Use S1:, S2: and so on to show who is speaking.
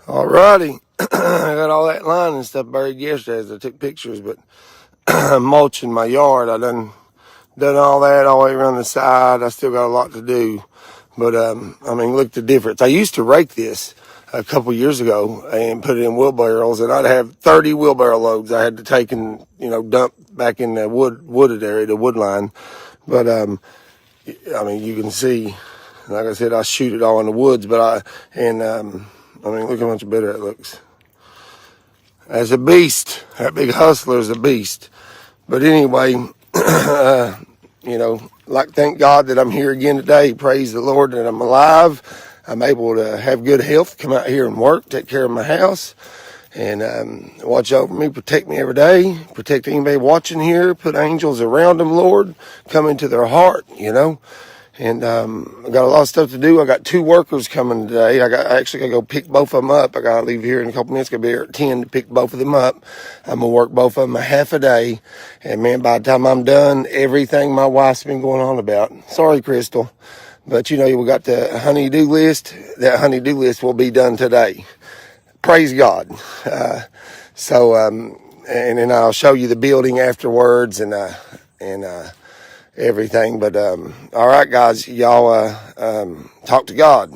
S1: Alrighty, I got all that line and stuff buried yesterday as I took pictures, but I'm mulching my yard. I done all that all the way around the side. I still got a lot to do, but I mean, look at the difference. I used to rake this a couple years ago and put it in wheelbarrows, and I'd have 30 wheelbarrow loads I had to take and dump back in the wooded area, the wood line. But I mean, you can see, like I said, I shoot it all in the woods, but I mean, look how much better it looks. That's a beast. That big hustler is a beast. But anyway, thank God that I'm here again today. Praise the Lord that I'm alive. I'm able to have good health, come out here and work, take care of my house, and watch over me, protect me every day, protect anybody watching here, put angels around them, Lord, come into their heart, And I got a lot of stuff to do. I got 2 workers coming today. I actually got to go pick both of them up. I got to leave here in a couple minutes. Got to be here at 10 to pick both of them up. I'm going to work both of them a half a day. And, man, by the time I'm done, everything my wife's been going on about. Sorry, Crystal. But, we got the honey-do list. That honey-do list will be done today. Praise God. And then I'll show you the building afterwards and everything. But all right, guys, y'all talk to God.